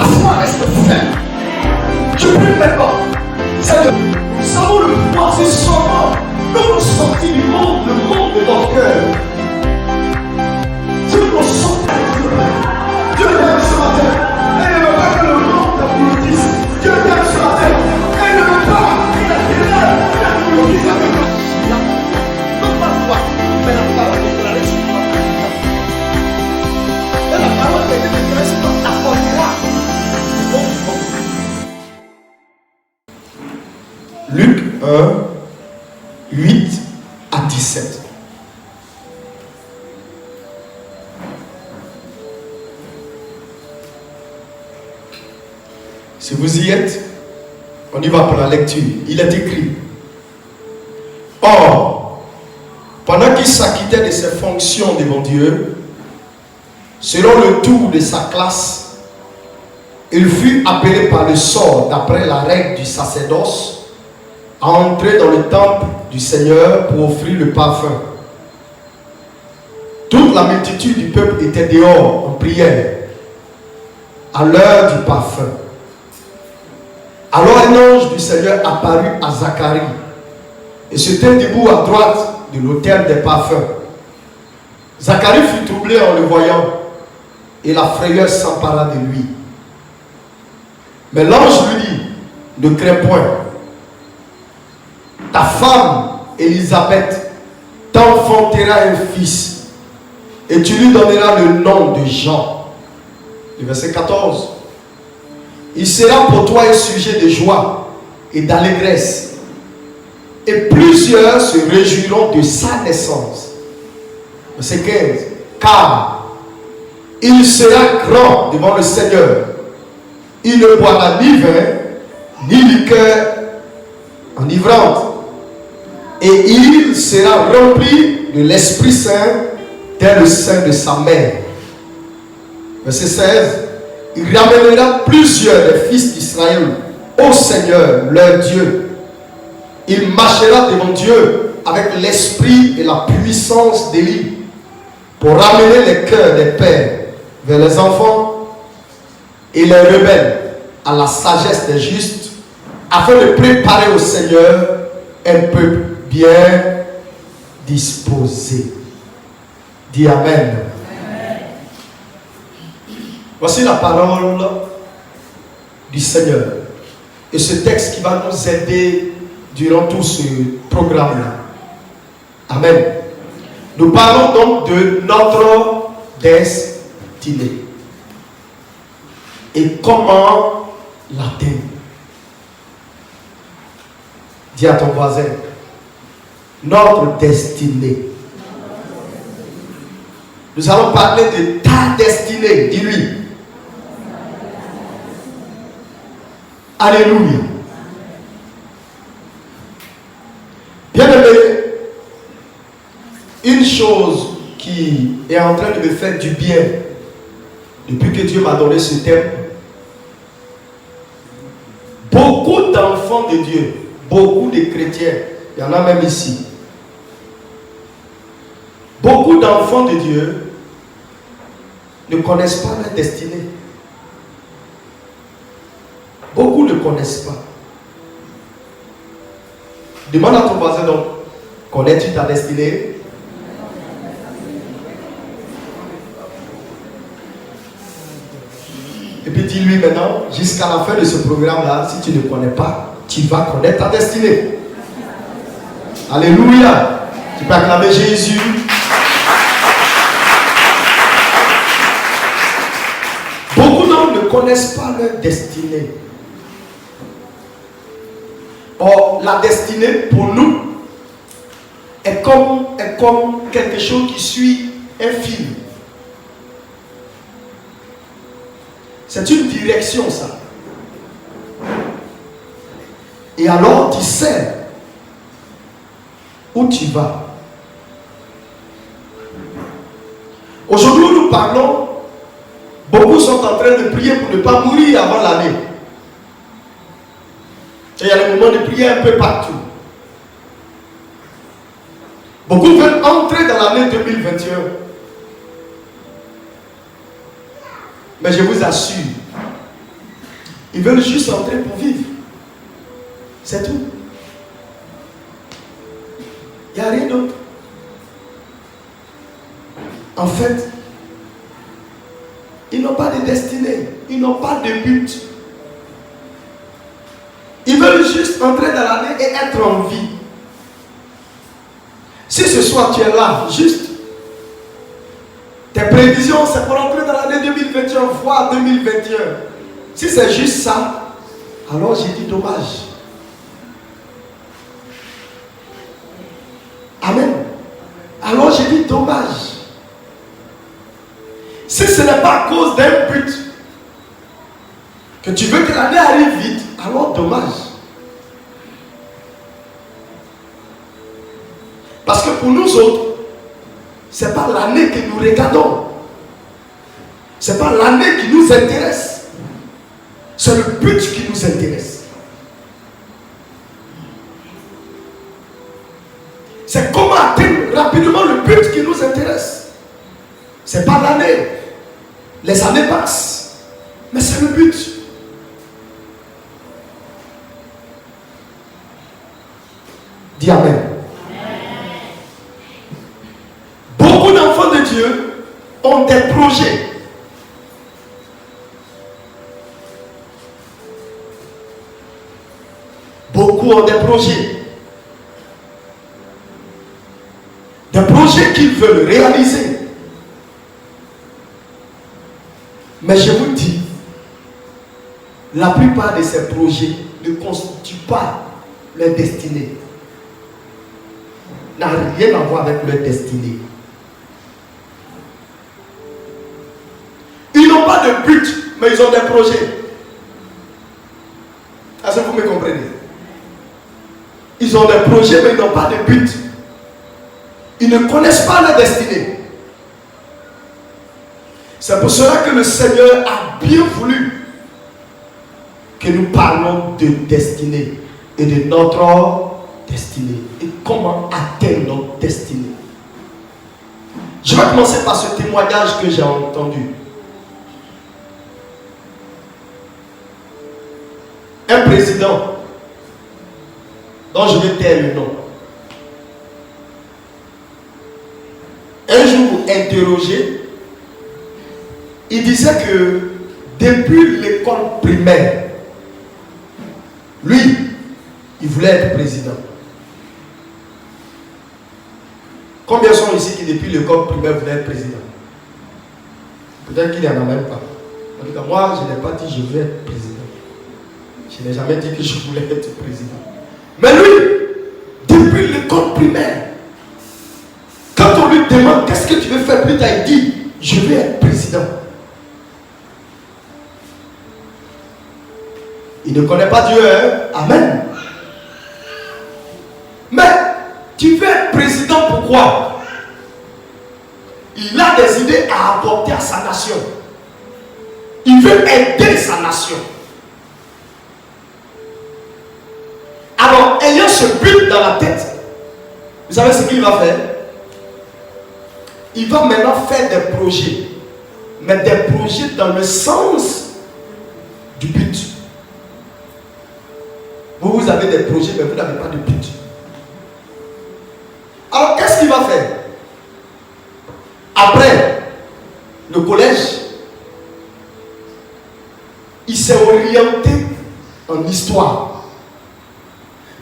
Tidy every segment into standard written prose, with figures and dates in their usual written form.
Laisse-moi rester ferme. Je prie maintenant. Seigneur, nous avons le pouvoir, c'est seulement nous sortir du monde, le monde de notre cœur. Dieu nous sort de Dieu. Dieu t'aime ce matin. Elle ne veut pas que le monde t'applaudisse. Dieu t'aime ce matin. Elle ne veut pas que la ténèbre t'applaudisse avec le chien. Non pas toi, mais la parole de la résurrection. Mais la parole de Dieu ne reste pas t'apportera. Luc 1, 8 à 17. Si vous y êtes, on y va pour la lecture. Il est écrit: Or, pendant qu'il s'acquittait de ses fonctions devant Dieu, selon le tour de sa classe, il fut appelé par le sort, d'après la règle du sacerdoce, à entrer dans le temple du Seigneur pour offrir le parfum. Toute la multitude du peuple était dehors en prière à l'heure du parfum. Alors un ange du Seigneur apparut à Zacharie et se tint debout à droite de l'autel des parfums. Zacharie fut troublé en le voyant et la frayeur s'empara de lui. Mais l'ange lui dit: ne crains point. Ta femme, Élisabeth, t'enfantera un fils, et tu lui donneras le nom de Jean. Le verset 14. Il sera pour toi un sujet de joie et d'allégresse, et plusieurs se réjouiront de sa naissance. Verset 15. Car il sera grand devant le Seigneur. Il ne boira ni vin, ni liqueur enivrante. Et il sera rempli de l'Esprit Saint dès le sein de sa mère. Verset 16. Il ramènera plusieurs des fils d'Israël au Seigneur, leur Dieu. Il marchera devant Dieu avec l'esprit et la puissance d'Élie pour ramener les cœurs des pères vers les enfants et les rebelles à la sagesse des justes, afin de préparer au Seigneur un peuple bien disposé. Dis Amen. Amen. Voici la parole du Seigneur. Et ce texte qui va nous aider durant tout ce programme-là. Amen. Nous parlons donc de notre destinée. Et comment l'atteindre. Dis à ton voisin: notre destinée. Nous allons parler de ta destinée. Dis-lui. Alléluia. Bien-aimé, une chose qui est en train de me faire du bien depuis que Dieu m'a donné ce thème, beaucoup d'enfants de Dieu, beaucoup de chrétiens, il y en a même ici, beaucoup d'enfants de Dieu ne connaissent pas leur destinée. Beaucoup ne connaissent pas. Demande à ton voisin donc: connais-tu ta destinée? Et puis dis-lui maintenant, jusqu'à la fin de ce programme-là, si tu ne connais pas, tu vas connaître ta destinée. Alléluia. Tu peux acclamer Jésus. Beaucoup d'hommes ne connaissent pas leur destinée. Or, la destinée pour nous est comme quelque chose qui suit un film. C'est une direction, ça. Et alors, tu sais où tu vas. Aujourd'hui, nous parlons, beaucoup sont en train de prier pour ne pas mourir avant l'année. Il y a le moment de prier un peu partout. Beaucoup veulent entrer dans l'année 2021. Mais je vous assure, Ils veulent juste entrer pour vivre. C'est tout. Il n'y a rien d'autre. En fait, ils n'ont pas de destinée. Ils n'ont pas de but. Ils veulent juste entrer dans l'année et être en vie. Si ce soir tu es là, juste, tes prévisions, c'est pour entrer dans l'année 2021, voire 2021. Si c'est juste ça, alors j'ai dit dommage. Amen. Alors j'ai dit dommage. Si ce n'est pas à cause d'un but que tu veux que l'année arrive vite, alors dommage. Parce que pour nous autres, ce n'est pas l'année que nous regardons. Ce n'est pas l'année qui nous intéresse. C'est le but qui nous intéresse. C'est comment atteindre rapidement le but qui nous intéresse. Ce n'est pas l'année. Les années passent. Mais c'est le but. Dis Amen. Beaucoup d'enfants de Dieu ont des projets. Beaucoup ont des projets. Des projets qu'ils veulent réaliser. Mais je vous dis, la plupart de ces projets ne constituent pas leur destinée. N'a rien à voir avec leur destinée. Ils n'ont pas de but, mais ils ont des projets. Est-ce que vous me comprenez? Ils ont des projets, mais ils n'ont pas de but. Ils ne connaissent pas leur destinée. C'est pour cela que le Seigneur a bien voulu que nous parlons de destinée et de notre destinée et comment atteindre notre destinée. Je vais commencer par ce témoignage que j'ai entendu. Un président dont je vais taire le nom. Un jour interrogé, il disait que depuis l'école primaire, lui, il voulait être président. Combien sont ici qui depuis l'école primaire voulaient être président? Peut-être qu'il n'y en a même pas. En tout cas, moi, je n'ai pas dit je veux être président. Je n'ai jamais dit que je voulais être président. Mais lui, depuis l'école primaire, quand on lui demande qu'est-ce que tu veux faire plus tard, il dit je veux être président. Il ne connaît pas Dieu, hein? Amen. Mais tu veux être président, pourquoi? Il a des idées à apporter à sa nation. Il veut aider sa nation. Alors, ayant ce but dans la tête, vous savez ce qu'il va faire? Il va maintenant faire des projets. Mais des projets dans le sens du but. Vous avez des projets, mais vous n'avez pas de but. Alors, qu'est-ce qu'il va faire? Après le collège, il s'est orienté en histoire.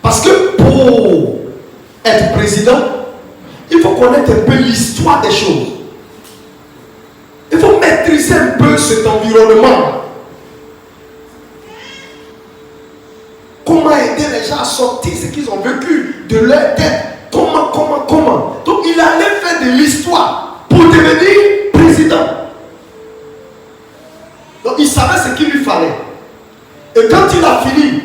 Parce que pour être président, il faut connaître un peu l'histoire des choses. Il faut maîtriser un peu cet environnement. Comment aider les gens à sortir ce qu'ils ont vécu de leur tête. Comment. Donc il allait faire de l'histoire pour devenir président. Donc il savait ce qu'il lui fallait. Et quand il a fini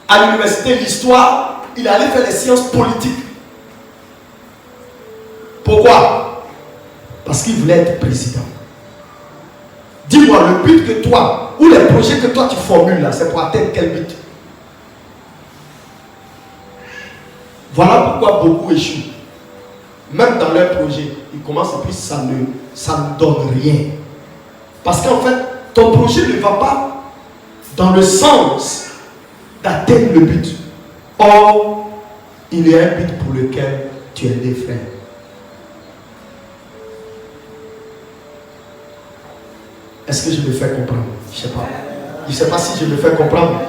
à l'université l'histoire, il allait faire les sciences politiques. Pourquoi? Parce qu'il voulait être président. Dis-moi, le but que toi, ou les projets que toi tu formules là, c'est pour atteindre quel but? Voilà pourquoi beaucoup échouent. Même dans leurs projets, ils commencent et puis ça ne donne rien. Parce qu'en fait, ton projet ne va pas dans le sens d'atteindre le but. Or, il y a un but pour lequel tu es né, frère. Est-ce que je me fais comprendre? Je ne sais pas. Je ne sais pas si je me fais comprendre.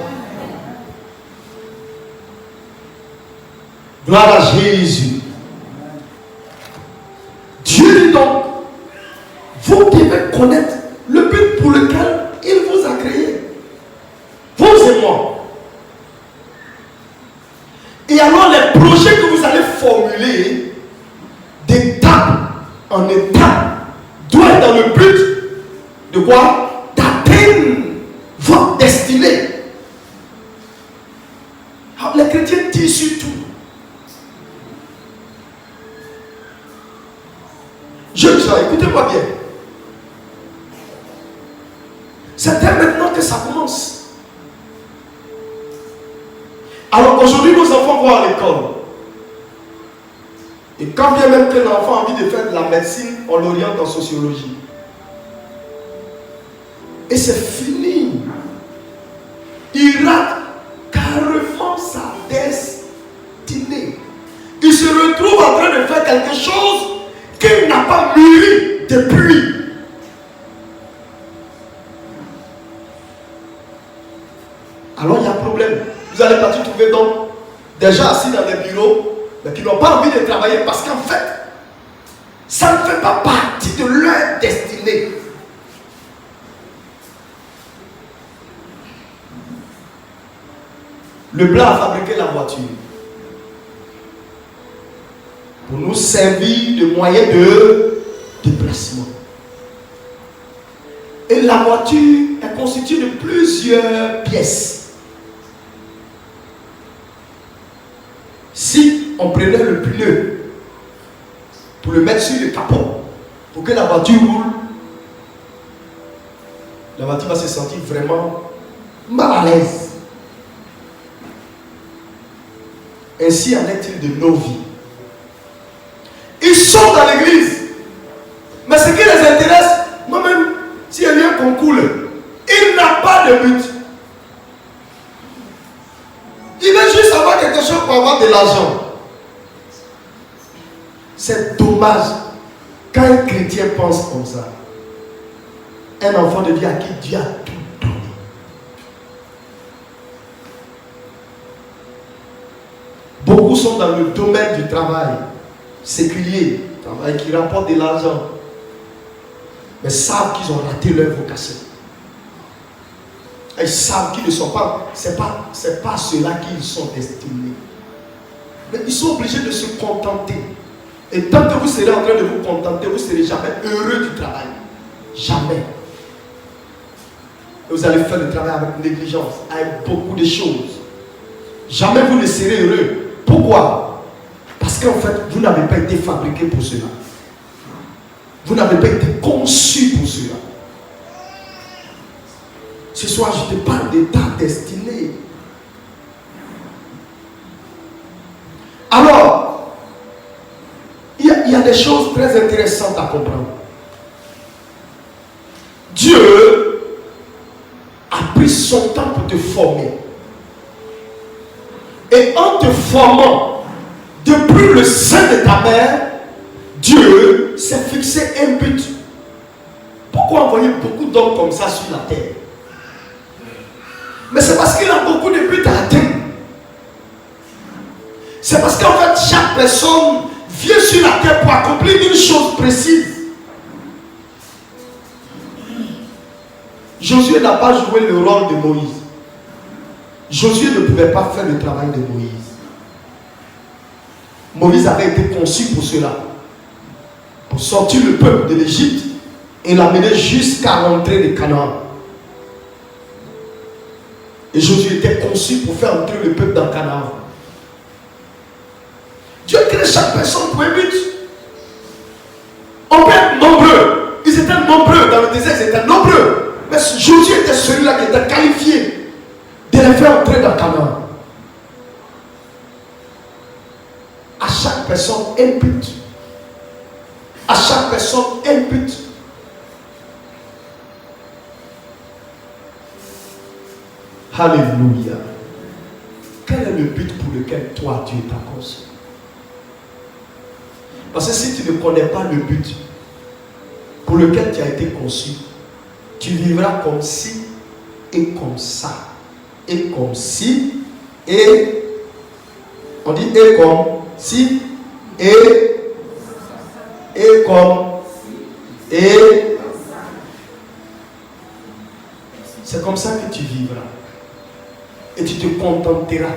Gloire à Jésus. Dieu dit donc, vous devez connaître le but pour lequel il vous a créé. Vous et moi. Et alors les projets que vous allez formuler d'étape en étape doivent être dans le but de quoi? D'atteindre votre destinée. Alors, les chrétiens disent sur tout. Jeunes gens, écoutez-moi bien. C'est maintenant que ça commence. Alors aujourd'hui, nos enfants vont à l'école. Et quand bien même qu'un enfant a envie de faire de la médecine, on l'oriente en sociologie. Et c'est fini. Il rate carrément sa destinée. Il se retrouve en train de faire quelque chose qu'il n'a pas mûri depuis. Alors il y a un problème. Vous allez partir trouver donc des gens assis dans des bureaux, mais qui n'ont pas envie de travailler parce qu'en fait, ça ne fait pas partie de leur destinée. Le blanc a fabriqué la voiture pour nous servir de moyen de déplacement. Et la voiture est constituée de plusieurs pièces. Si on prenait le pneu pour le mettre sur le capot, pour que la voiture roule, la voiture va se sentir vraiment mal à l'aise. Ainsi en est-il de nos vies. Ils sont dans l'église, mais ce qui les intéresse, moi-même, s'il y a eu un concours, il n'a pas de but. Il veut juste avoir quelque chose pour avoir de l'argent. C'est dommage quand un chrétien pense comme ça. Un enfant de Dieu à qui Dieu a tout donné. Beaucoup sont dans le domaine du travail séculier, travail qui rapporte de l'argent, mais savent qu'ils ont raté leur vocation. Ils savent qu'ils ne sont pas, c'est pas cela qu'ils sont destinés. Mais ils sont obligés de se contenter. Et tant que vous serez en train de vous contenter, vous ne serez jamais heureux du travail. Jamais. Et vous allez faire le travail avec négligence, avec beaucoup de choses. Jamais vous ne serez heureux. Pourquoi? Parce qu'en fait, vous n'avez pas été fabriqué pour cela. Vous n'avez pas été conçu pour cela. Ce soir, je te parle de ta destinée. Alors, il y a des choses très intéressantes à comprendre. Dieu a pris son temps pour te former. Et en te formant, depuis le sein de ta mère, Dieu s'est fixé un but. Pourquoi envoyer beaucoup d'hommes comme ça sur la terre? Mais c'est parce qu'il a beaucoup de buts à atteindre. C'est parce qu'en fait, chaque personne vient sur la terre pour accomplir une chose précise. Josué n'a pas joué le rôle de Moïse. Josué ne pouvait pas faire le travail de Moïse. Moïse avait été conçu pour cela. Pour sortir le peuple de l'Égypte et l'amener jusqu'à l'entrée de Canaan. Et Josué était conçu pour faire entrer le peuple dans Canaan. Dieu crée chaque personne pour un but. On peut être nombreux. Ils étaient nombreux dans le désert, ils étaient nombreux. Mais Josué était celui-là qui était qualifié de les faire entrer dans Canaan. À chaque personne, un but. À chaque personne, un but. Alléluia. Quel est le but pour lequel toi, Dieu t'a conçu? Parce que si tu ne connais pas le but pour lequel tu as été conçu, tu vivras comme si et comme ça. Et comme si et on dit et comme si et comme et c'est comme ça que tu vivras. Et tu te contenteras.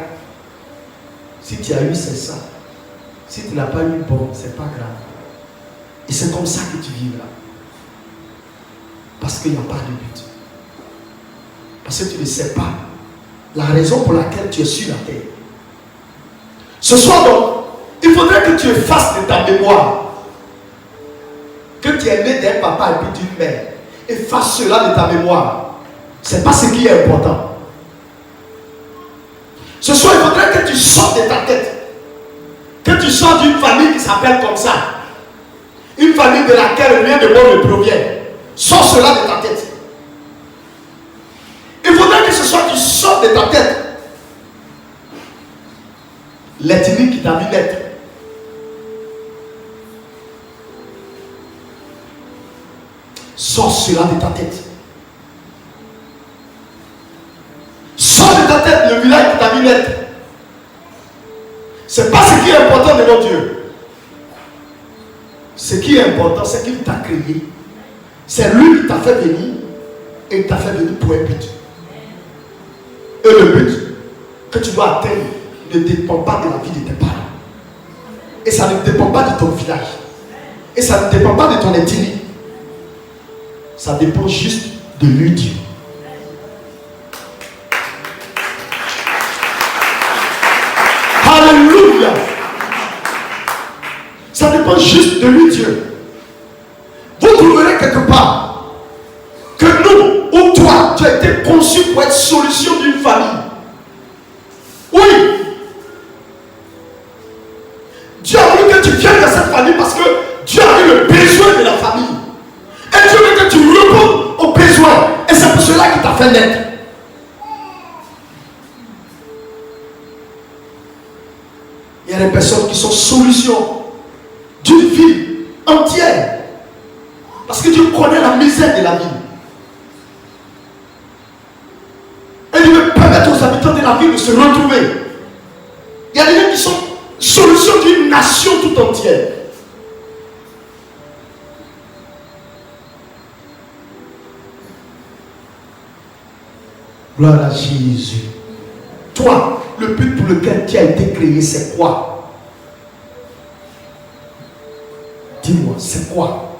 Si tu as eu, c'est ça. Si tu n'as pas eu, bon, c'est pas grave. Et c'est comme ça que tu vivras. Parce qu'il n'y a pas de but. Parce que tu ne sais pas la raison pour laquelle tu es sur la terre. Ce soir donc, il faudrait que tu effaces de ta mémoire que tu es né d'un papa et puis d'une mère. Efface cela de ta mémoire. Ce n'est pas ce qui est important. Ce soir, il faudrait que tu sortes de ta tête. Que tu sortes d'une famille qui s'appelle comme ça. Une famille de laquelle rien de bon ne provient. Sors cela de ta tête. Il faudrait que ce soit tu sortes de ta tête l'ethnie qui t'a vu naître. Sors cela de ta tête. Sors de ta tête le village qui t'a vu naître. Ce n'est pas ce qui est important devant Dieu. Ce qui est important, c'est qu'il t'a créé. C'est lui qui t'a fait venir. Et il t'a fait venir pour un but. Et le but que tu dois atteindre ne dépend pas de la vie de tes parents. Et ça ne dépend pas de ton village. Et ça ne dépend pas de ton ethnie. Ça dépend juste de lui, Dieu. Alléluia. Ça dépend juste de lui, Dieu. Vous trouverez quelque part que nous, ou toi, tu as été conçu pour être solution d'une famille. Oui. Dieu a voulu que tu viennes dans cette famille parce que Dieu a eu le besoin de la famille. Et Dieu veut que tu répondes aux besoins. Et c'est pour cela qu'il t'a fait naître. Il y a des personnes qui sont solutions d'une vie entière. Parce que Dieu connaît la misère de la vie. Et il veut permettre aux habitants de la ville de se retrouver. Il y a des gens qui sont solutions d'une nation tout entière. Gloire à Jésus. Toi, le but pour lequel tu as été créé, c'est quoi? Dis-moi, c'est quoi?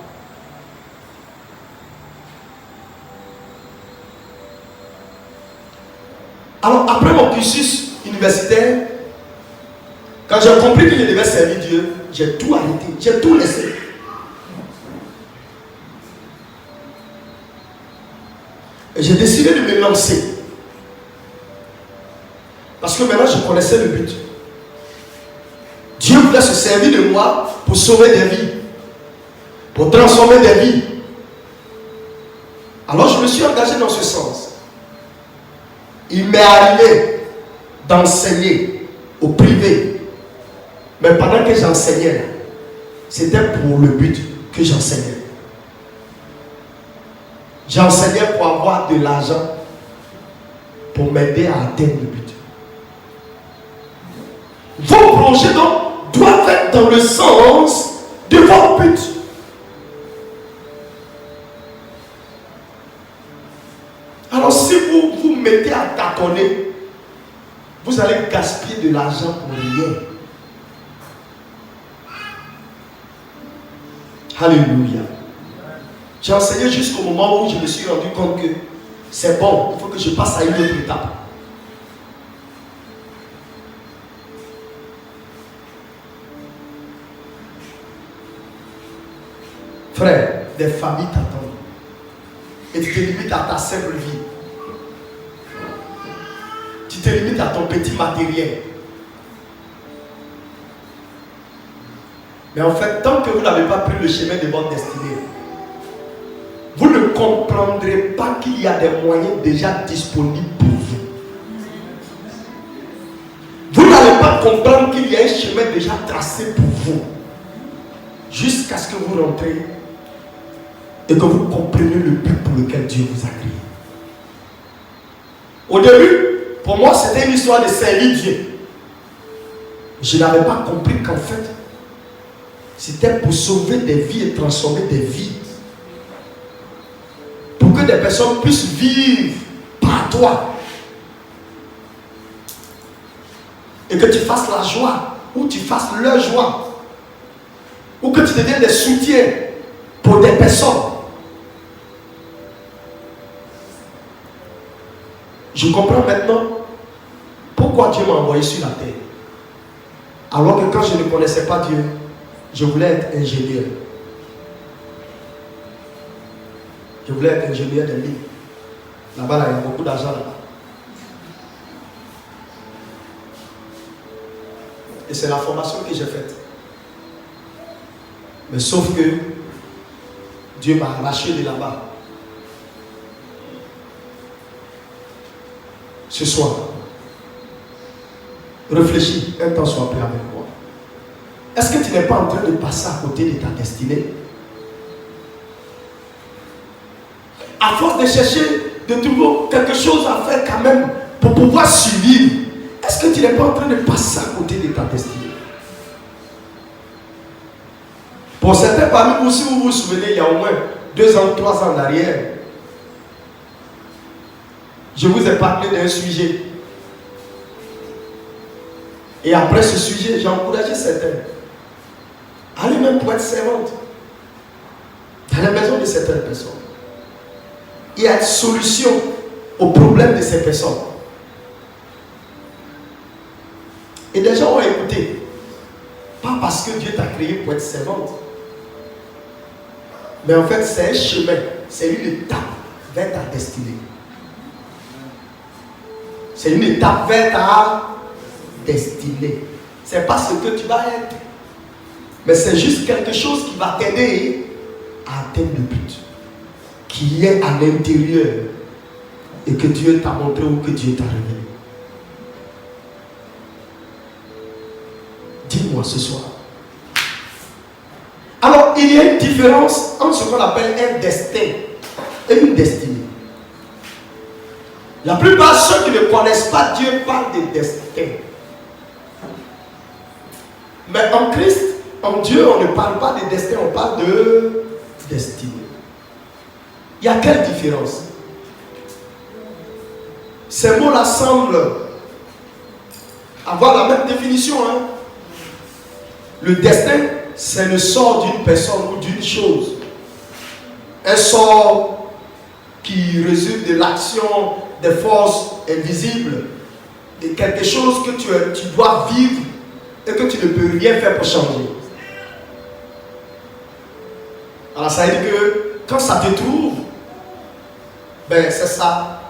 Alors, après mon cursus universitaire, quand j'ai compris que je devais servir Dieu, j'ai tout arrêté, j'ai tout laissé. Et j'ai décidé de me lancer. Parce que maintenant, je connaissais le but. Dieu voulait se servir de moi pour sauver des vies, pour transformer des vies. Alors, je me suis engagé dans ce sens. Il m'est arrivé d'enseigner au privé. Mais pendant que j'enseignais, c'était pour le but que j'enseignais. J'enseignais pour avoir de l'argent, pour m'aider à atteindre le but. Vos projets donc doivent être dans le sens de votre but. Alors si vous vous mettez à tâtonner, vous allez gaspiller de l'argent pour rien. Alléluia. J'ai enseigné jusqu'au moment où je me suis rendu compte que c'est bon, il faut que je passe à une autre étape. Frère, des familles t'attendent. Et tu te limites à ta simple vie. Tu te limites à ton petit matériel. Mais en fait, tant que vous n'avez pas pris le chemin de votre destinée, vous ne comprendrez pas qu'il y a des moyens déjà disponibles pour vous. comprendre qu'il y a un chemin déjà tracé pour vous. Jusqu'à ce que vous rentrez et que vous compreniez le but pour lequel Dieu vous a créé. Au début, pour moi, c'était une histoire de servir Dieu. Je n'avais pas compris qu'en fait, c'était pour sauver des vies et transformer des vies. Pour que des personnes puissent vivre par toi. Et que tu fasses la joie, ou tu fasses leur joie. Ou que tu deviennes des soutiens pour des personnes. Je comprends maintenant pourquoi Dieu m'a envoyé sur la terre. Alors que quand je ne connaissais pas Dieu, je voulais être ingénieur. Je voulais être ingénieur de mines. Là-bas, là, il y a beaucoup d'argent là-bas. Et c'est la formation que j'ai faite. Mais sauf que Dieu m'a arraché de là-bas. Ce soir, réfléchis, un temps soit prêt avec moi. Est-ce que tu n'es pas en train de passer à côté de ta destinée? À force de chercher, de trouver quelque chose à faire quand même pour pouvoir survivre, est-ce que tu n'es pas en train de passer à côté de ta destinée? Pour certains parmi vous, si vous vous souvenez, il y a au moins 2 ans, 3 ans en arrière, je vous ai parlé d'un sujet. Et après ce sujet, j'ai encouragé certains. Allez même pour être servante dans la maison de certaines personnes. Il y a une solution au problème de ces personnes. Et des gens ont écouté. Pas parce que Dieu t'a créé pour être servante. Mais en fait, c'est un chemin. C'est une étape vers ta destinée. C'est une étape vers ta destinée. Ce n'est pas ce que tu vas être. Mais c'est juste quelque chose qui va t'aider à atteindre le but. Qui est à l'intérieur. Et que Dieu t'a montré ou que Dieu t'a révélé. Dis-moi ce soir. Alors, il y a une différence entre ce qu'on appelle un destin et une destinée. La plupart de ceux qui ne connaissent pas Dieu parlent de destin. Mais en Christ, en Dieu, on ne parle pas de destin, on parle de destinée. Il y a quelle différence? Ces mots-là semblent avoir la même définition. Le destin, c'est le sort d'une personne ou d'une chose. Un sort qui résulte de l'action des forces invisibles et quelque chose que tu dois vivre et que tu ne peux rien faire pour changer. Alors ça veut dire que quand ça te trouve, ben c'est ça.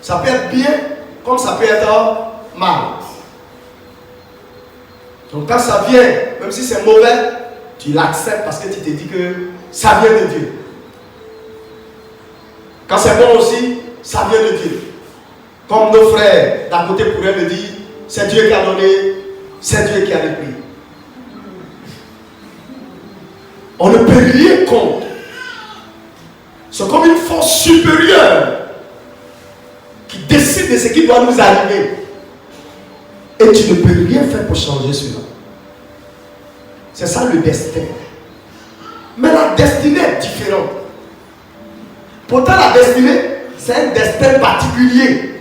Ça peut être bien comme ça peut être mal. Donc quand ça vient, même si c'est mauvais, tu l'acceptes parce que tu te dis que ça vient de Dieu. Quand c'est bon aussi, ça vient de Dieu. Comme nos frères d'à côté pourraient me dire, c'est Dieu qui a donné, c'est Dieu qui a repris. On ne peut rien contre. C'est comme une force supérieure qui décide de ce qui doit nous arriver. Et tu ne peux rien faire pour changer cela. C'est ça le destin. Mais la destinée est différente. Pourtant la destinée, c'est un destin particulier.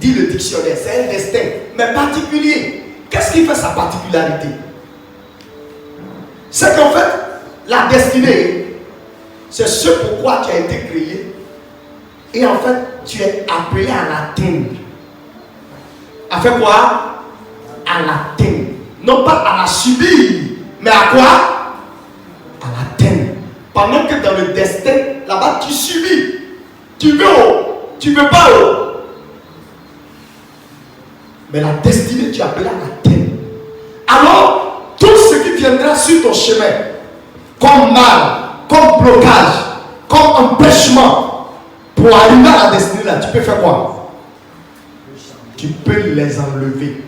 Dit le dictionnaire, c'est un destin, mais particulier. Qu'est-ce qui fait sa particularité? C'est qu'en fait, la destinée, c'est ce pourquoi tu as été créé. Et en fait, tu es appelé à l'atteindre. À faire quoi? À l'atteindre. Non pas à la subir, mais à quoi? À l'atteindre. Pendant que dans le destin, là-bas, tu subis. Tu veux haut, tu veux pas haut. Mais la destinée, tu es appelé à l'atteindre. Alors, tout ce qui viendra sur ton chemin, comme mal, comme blocage, comme empêchement, pour arriver à la destinée là, tu peux faire quoi? tu peux les enlever.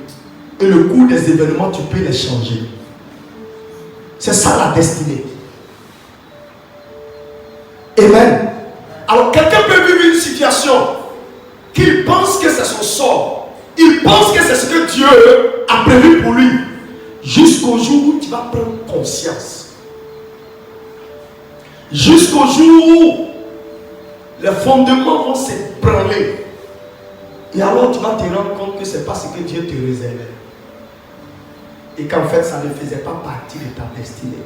Et le cours des événements, tu peux les changer. C'est ça la destinée. Amen. Alors quelqu'un peut vivre une situation qu'il pense que c'est son sort. Il pense que c'est ce que Dieu a prévu pour lui. Jusqu'au jour où tu vas prendre conscience. Jusqu'au jour où les fondements vont s'ébranler. Et alors tu vas te rendre compte que ce n'est pas ce que Dieu te réservait. Et qu'en fait ça ne faisait pas partie de ta destinée.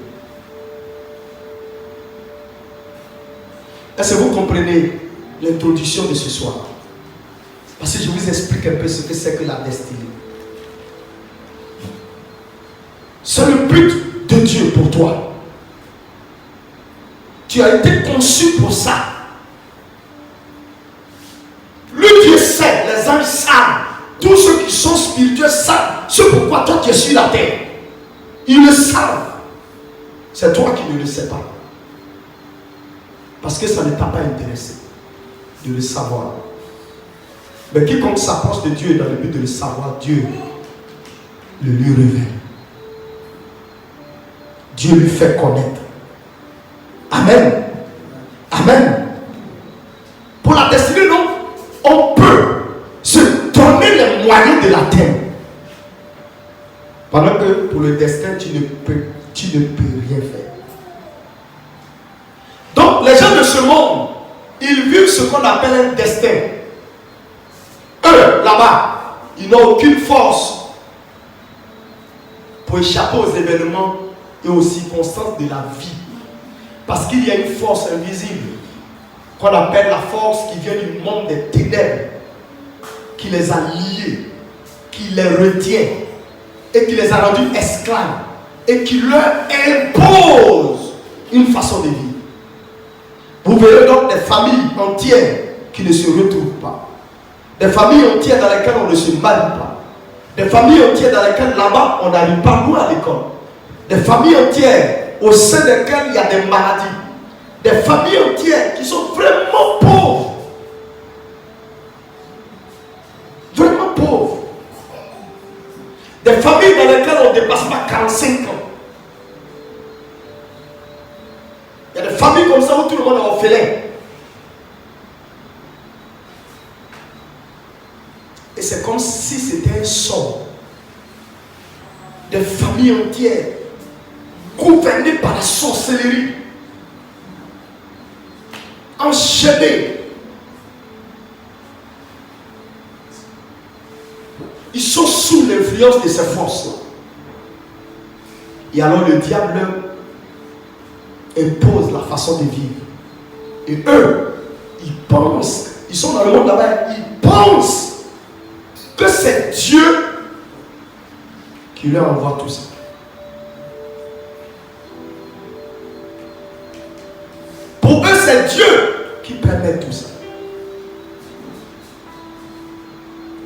Est-ce que vous comprenez l'introduction de ce soir? Parce que je vous explique un peu ce que c'est que la destinée. C'est le but de Dieu pour toi. Tu as été conçu pour ça. Le Dieu sait, les anges savent, tous ceux qui sont spirituels savent ce pourquoi toi tu es sur la terre. Ils le savent. C'est toi qui ne le sais pas. Parce que ça ne t'a pas intéressé de le savoir. Mais quiconque s'approche de Dieu dans le but de le savoir, Dieu le lui révèle. Dieu lui fait connaître. Amen. Amen. Pour la destinée, non, on peut se donner les moyens de l'atteindre. Pendant que pour le destin, tu ne peux rien faire. Donc, les gens de ce monde, ils vivent ce qu'on appelle un destin. Eux, là-bas, ils n'ont aucune force pour échapper aux événements et aux circonstances de la vie. Parce qu'il y a une force invisible qu'on appelle la force qui vient du monde des ténèbres, qui les a liés, qui les retient et qui les a rendus esclaves et qui leur impose une façon de vivre. Vous verrez donc des familles entières qui ne se retrouvent pas. Des familles entières dans lesquelles on ne se marie pas. Des familles entières dans lesquelles là-bas on n'arrive pas loin à l'école. Des familles entières au sein desquelles il y a des maladies. Des familles entières qui sont vraiment pauvres. Vraiment pauvres. Des familles dans lesquelles on ne dépasse pas 45 ans. Il y a des familles comme ça où tout le monde est orphelin. Et c'est comme si c'était un sort. Des familles entières gouvernées par la sorcellerie, enchaînées. Ils sont sous l'influence de ces forces-là. Et alors le diable impose la façon de vivre. Et eux, ils pensent, ils sont dans le monde là-bas, ils pensent que c'est Dieu qui leur envoie tout ça. Pour eux, c'est Dieu qui permet tout ça.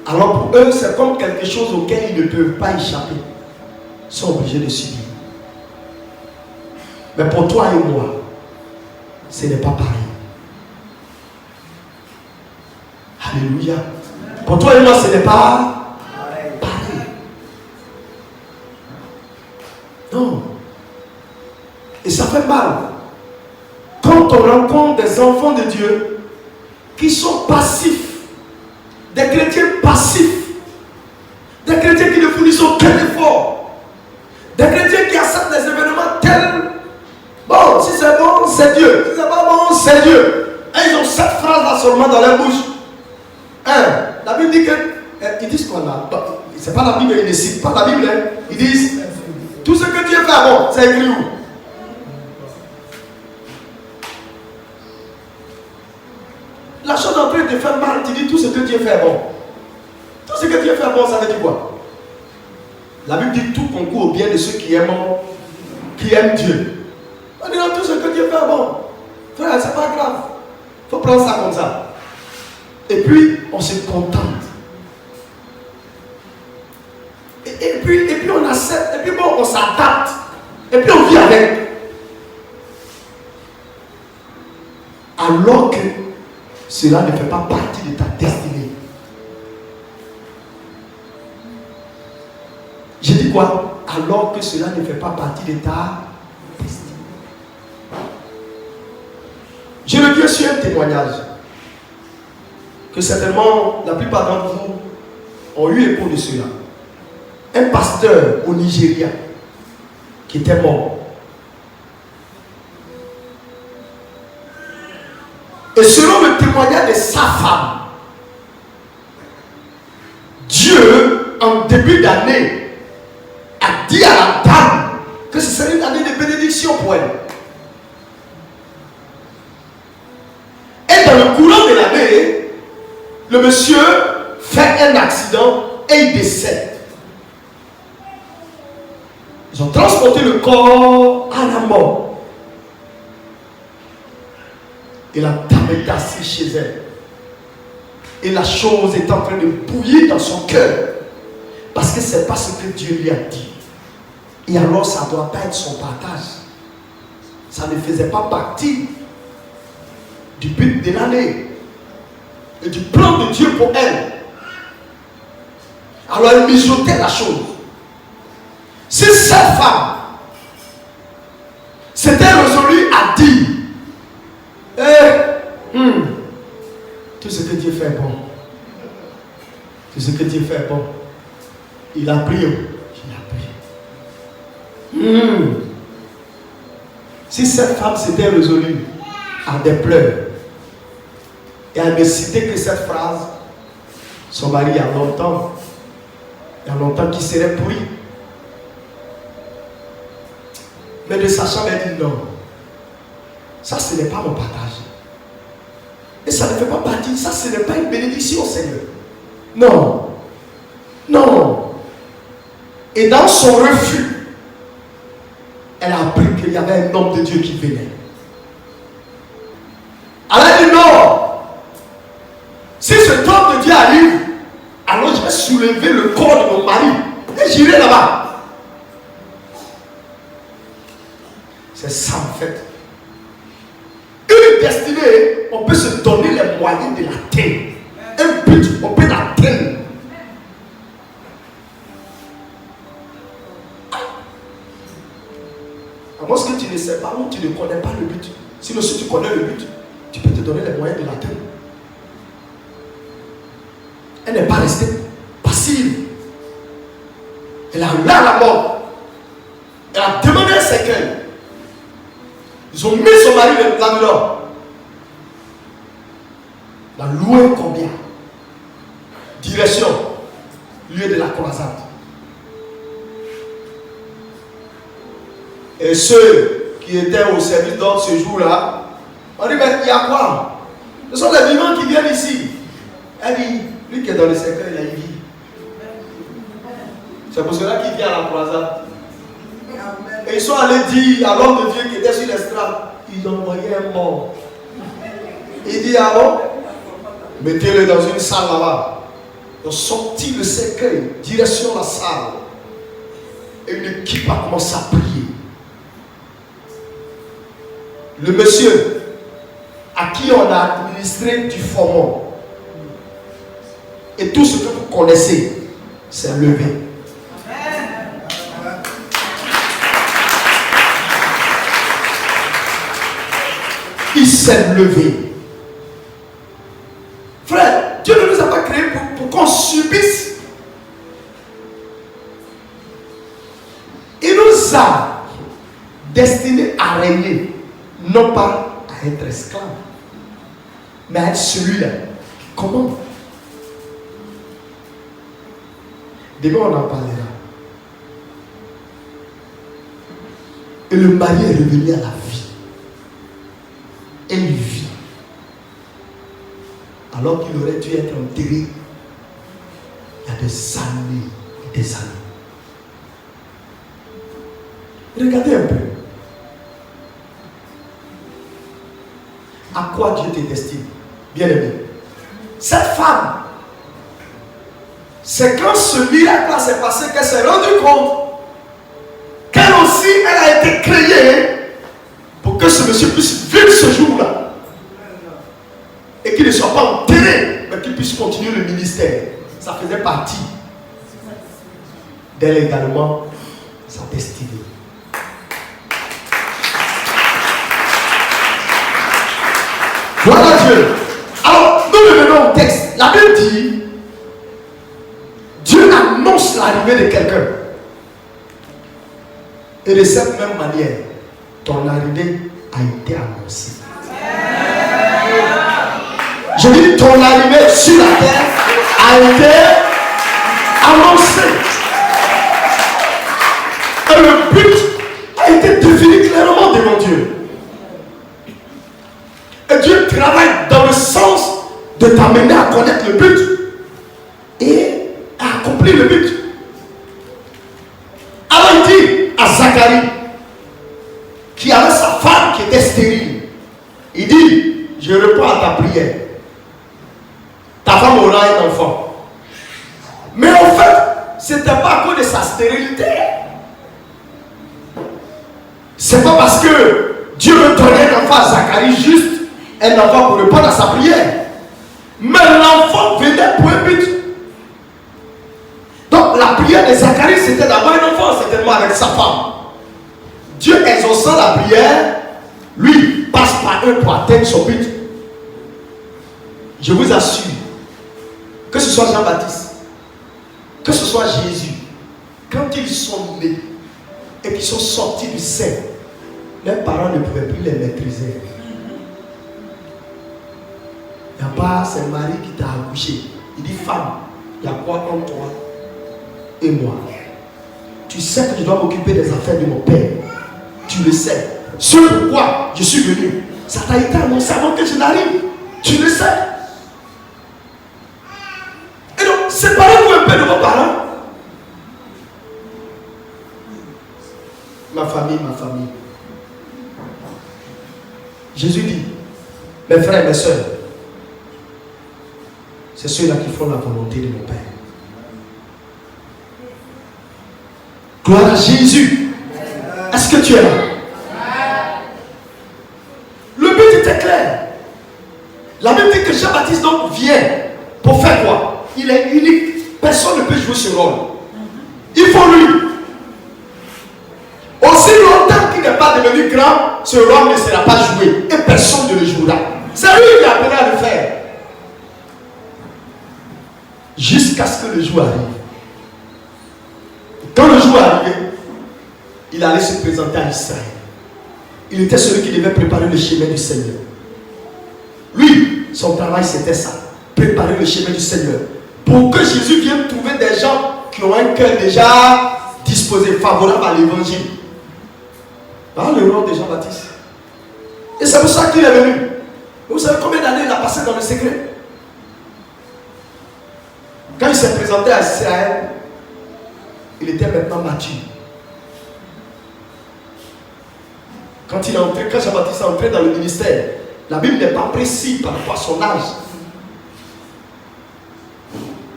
Alors pour eux, c'est comme quelque chose auquel ils ne peuvent pas échapper. Ils sont obligés de subir. Mais pour toi et moi, ce n'est pas pareil. Alléluia. Pour toi et moi, ce n'est pas pareil. Non. Et ça fait mal. Quand on rencontre des enfants de Dieu qui sont passifs, des chrétiens passifs, des chrétiens qui ne fournissent aucun effort, des chrétiens qui acceptent des événements tels, bon, si c'est bon, c'est Dieu, si c'est pas bon, c'est Dieu. Et ils ont cette phrase-là seulement dans leur bouche. La Bible dit que, ils disent quoi là? C'est pas la Bible, ils ne citent pas la Bible, hein. Ils disent, tout ce que Dieu fait, bon, c'est écrit où? La chose en train de faire mal, tu dis tout ce que Dieu fait bon. Tout ce que Dieu fait bon, ça veut dire quoi? La Bible dit tout concourt au bien de ceux qui aiment Dieu. On dit tout ce que Dieu fait bon. Frère, c'est pas grave. Il faut prendre ça comme ça. Et puis, on se contente. Et puis on accepte. Et puis bon, on s'adapte. Et puis on vit avec. Alors que cela ne fait pas partie de ta destinée. quoi? Alors que cela ne fait pas partie de ta destinée. Je le dis sur un témoignage que certainement la plupart d'entre vous ont eu écho de cela. Un pasteur au Nigeria qui était mort. Et selon le témoignage de sa femme, Dieu, en début d'année, a dit à la dame que ce serait une année de bénédiction pour elle. Et dans le courant de l'année, le monsieur fait un accident et il décède. Ils ont transporté le corps à la mort. Et la dame est assise chez elle. Et la chose est en train de bouillir dans son cœur. Parce que ce n'est pas ce que Dieu lui a dit. Et alors ça ne doit pas être son partage. Ça ne faisait pas partie du but de l'année. Et du plan de Dieu pour elle. Alors elle mijotait la chose. Si cette femme s'était résolue à dire tout ce que Dieu fait est bon. Tout ce que Dieu fait est bon. Il a pris. Il a pris. Si cette femme s'était résolue à des pleurs et à ne citer que cette phrase, son mari il y a longtemps qu'il serait pourri. Mais de sachant, elle dit non. Ça, ce n'est pas mon partage. Et ça ne fait pas partie. Ça, ce n'est pas une bénédiction, Seigneur. Non. Non. Et dans son refus, elle a appris qu'il y avait un homme de Dieu qui venait. Elle a dit non. Si cet homme de Dieu arrive, alors je vais soulever le corps de mon mari et j'irai là-bas. C'est ça en fait. Une destinée, on peut se donner les moyens de l'atteindre. Un but, on peut l'atteindre. À moins que tu ne sais pas ou tu ne connais pas le but. Sinon, si tu connais le but, tu peux te donner les moyens de l'atteindre. Elle n'est pas restée passive. Elle a eu la mort. Elle a demandé un cercueil. Ils ont mis son mari là-dedans. La loué combien? Direction, lieu de la croisade. Et ceux qui étaient au service d'ordre ce jour-là, on dit, mais il y a quoi? Ce sont les vivants qui viennent ici. Elle dit, lui qui est dans le cercueil, il a une vie. C'est pour cela qu'il vient à la croisade. Et ils sont allés dire à l'homme de Dieu qui était sur l'estrade, ils ont envoyé un mort. Il dit, ah bon? Mettez-le dans une salle là-bas. Ils ont sorti le cercueil, direction la salle. Et une équipe a commencé à prier. Le monsieur à qui on a administré du formol et tout ce que vous connaissez s'est levé. Il s'est levé. Frère, Dieu ne nous a pas créés pour qu'on subisse. Il nous a destinés à régner. Non pas à être esclave, mais à être celui-là qui commande. Demain on en parlera. Et le mari est revenu à la vie. Et il vit. Alors qu'il aurait dû être enterré il y a des années et des années. Regardez un peu. À quoi Dieu te destine, bien aimé. Cette femme, c'est quand ce miracle s'est passé qu'elle s'est rendue compte qu'elle aussi, elle a été créée pour que ce monsieur puisse vivre ce jour-là et qu'il ne soit pas enterré, mais qu'il puisse continuer le ministère. Ça faisait partie d'elle également sa destinée. Voilà Dieu. Alors, nous revenons au texte. La Bible dit, Dieu annonce l'arrivée de quelqu'un. Et de cette même manière, ton arrivée a été annoncée. Je dis, ton arrivée sur la terre a été annoncée. Et le but a été défini clairement devant Dieu. Et Dieu travaille dans le sens de t'amener à connaître le but et à accomplir le but. Alors il dit à Zacharie, qui avait sa femme qui était stérile, il dit, je réponds à ta prière. Ta femme aura un enfant. Mais en fait, ce n'était pas à cause de sa stérilité. C'est pas parce que Dieu veut donner un enfant à Zacharie, juste un enfant pour répondre à sa prière. Mais l'enfant venait pour un but. Donc la prière de Zacharie, c'était d'avoir un enfant, certainement avec sa femme. Dieu exaucant la prière, lui passe par eux pour atteindre son but. Je vous assure, que ce soit Jean-Baptiste, que ce soit Jésus, quand ils sont nés et qu'ils sont sortis du sein, leurs parents ne pouvaient plus les maîtriser. Il n'y a pas, c'est Marie qui t'a accouché. Il dit, femme, il y a quoi entre toi et moi? Tu sais que je dois m'occuper des affaires de mon père. Tu le sais. C'est pourquoi je suis venu. Ça t'a été annoncé avant que je n'arrive. Tu le sais. Et donc, séparez-vous un peu de vos parents. Ma famille, ma famille. Jésus dit, mes frères et mes soeurs, c'est ceux-là qui font la volonté de mon Père. Gloire à Jésus. Est-ce que tu es là? Le but était clair. La Bible dit que Jean-Baptiste donc vient pour faire quoi? Il est unique. Personne ne peut jouer ce rôle. Il faut lui. Aussi longtemps qu'il n'est pas devenu grand, ce rôle ne sera pas joué. Et personne ne le jouera. C'est lui qui a appelé à le faire. Jusqu'à ce que le jour arrive. Quand le jour arrivait, il allait se présenter à Israël. Il était celui qui devait préparer le chemin du Seigneur. Lui, son travail c'était ça. Préparer le chemin du Seigneur. Pour que Jésus vienne trouver des gens qui ont un cœur déjà disposé, favorable à l'évangile. Dans le rôle de Jean-Baptiste. Et c'est pour ça qu'il est venu. Vous savez combien d'années il a passé dans le secret? Quand il s'est présenté à Israël, il était maintenant mature. Quand Jean-Baptiste est entré dans le ministère, la Bible n'est pas précise par rapport à son âge.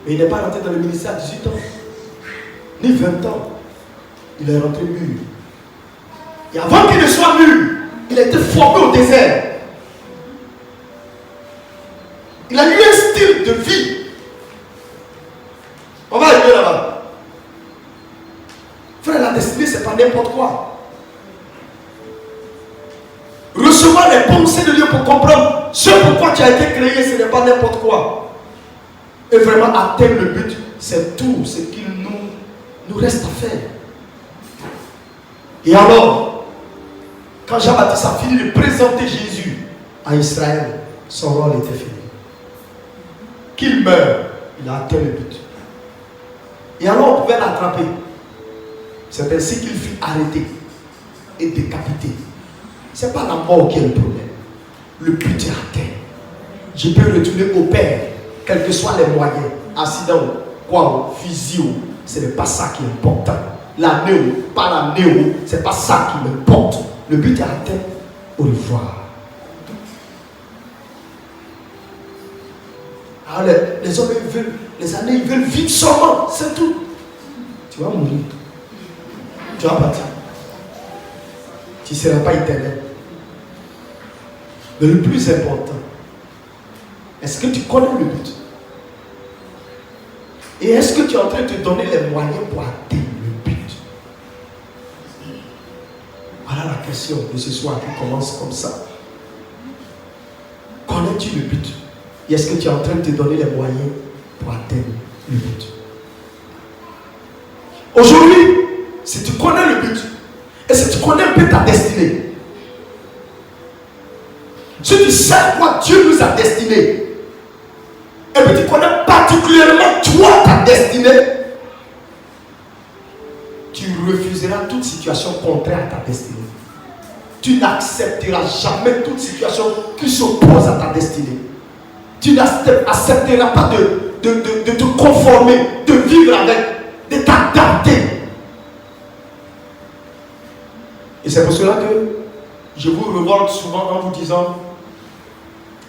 Mais il n'est pas rentré dans le ministère à 18 ans, ni 20 ans. Il est rentré mûr. Et avant qu'il ne soit mûr, il a été formé au désert. Il a eu un style de vie. On va arriver là-bas. Frère, la destinée, c'est pas n'importe quoi. Recevoir les pensées de Dieu pour comprendre ce pourquoi tu as été créé, ce n'est pas n'importe quoi. Et vraiment atteindre le but, c'est tout ce qu'il nous reste à faire. Et alors, quand Jean-Baptiste a fini de présenter Jésus à Israël, son rôle était fini. Qu'il meure, il a atteint le but. Et alors on pouvait l'attraper. C'est ainsi qu'il fut arrêté et décapité. Ce n'est pas la mort qui est le problème. Le but est atteint. Je peux retourner au Père, quels que soient les moyens. Accident, quoi, physio, ce n'est pas ça qui est important. La néo, pas la néo, ce n'est pas ça qui m'importe. Le but est atteint. Au revoir. Alors les hommes ils veulent, les années ils veulent vivre seulement, c'est tout. Tu vas mourir. Tu vas partir. Tu ne seras pas éternel. Mais le plus important, est-ce que tu connais le but? Et est-ce que tu es en train de te donner les moyens pour atteindre question de ce soir qui commence comme ça. Connais-tu le but? Et est-ce que tu es en train de te donner les moyens pour atteindre le but? Aujourd'hui, si tu connais le but, et si tu connais un peu ta destinée, si tu sais quoi Dieu nous a destiné, et puis tu connais particulièrement toi ta destinée, tu refuseras toute situation contraire à ta destinée. Tu n'accepteras jamais toute situation qui s'oppose à ta destinée. Tu n'accepteras pas de te conformer, de vivre avec, de t'adapter. Et c'est pour cela que je vous révolte souvent en vous disant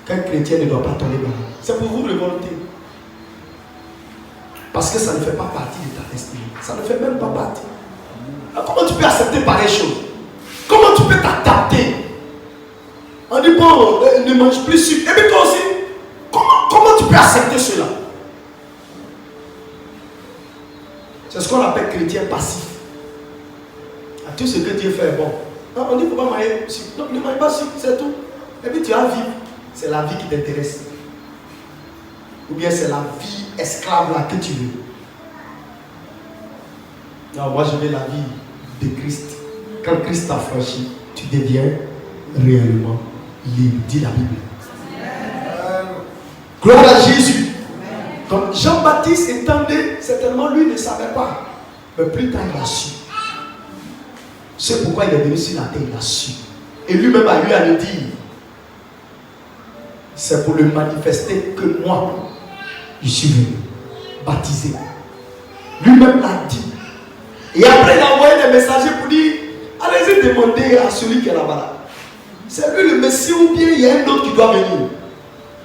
qu'un chrétien ne doit pas tomber malade. C'est pour vous révolter. Parce que ça ne fait pas partie de ta destinée. Ça ne fait même pas partie. Alors comment tu peux accepter pareille chose? Comment tu peux t'adapter? On dit bon, ne mange plus sucre. Et puis toi aussi, comment tu peux accepter cela? C'est ce qu'on appelle chrétien passif. À tout ce que Dieu fait est bon. Non, on dit pourquoi manger sucre? Non, ne mange pas sucre, c'est tout. Et puis tu vas vivre. C'est la vie qui t'intéresse. Ou bien c'est la vie esclave là que tu veux. Non, moi je veux la vie de Christ. Quand Christ t'a franchi, tu deviens réellement libre. Dis la Bible. Gloire à Jésus. Donc Jean-Baptiste entendait, certainement lui ne savait pas. Mais plus tard il a su. C'est pourquoi il est venu sur la terre, il a su. Et lui-même a eu à le dire. C'est pour le manifester que moi, je suis venu baptiser. Lui-même l'a dit. Et après il a envoyé des messagers pour dire, allez-y demander à celui qui est là-bas. C'est lui le Messie ou bien il y a un autre qui doit venir.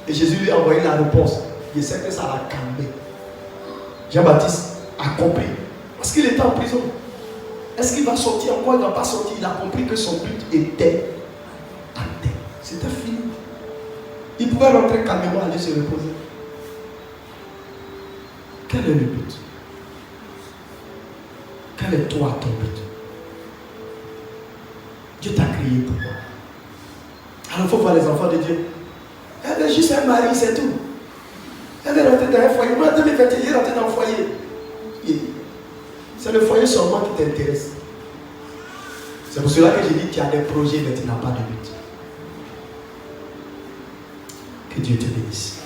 Et Jésus lui a envoyé la réponse. Il sait que ça l'a calmé. Jean-Baptiste a compris. Parce qu'il était en prison. Est-ce qu'il va sortir encore? Il ne va pas sortir. Il a compris que son but était atteint. C'était fini. Il pouvait rentrer calmement, aller se reposer. Quel est le but? Quel est toi ton but? Dieu t'a créé pour moi. Alors il faut voir les enfants de Dieu. Elle est juste un mari, c'est tout. Elle est rentrée dans un foyer. Moi, en 2021, elle est rentrée dans un foyer. C'est le foyer seulement qui t'intéresse. C'est pour cela que j'ai dit qu'il y a des projets, mais tu n'as pas de but. Que Dieu te bénisse.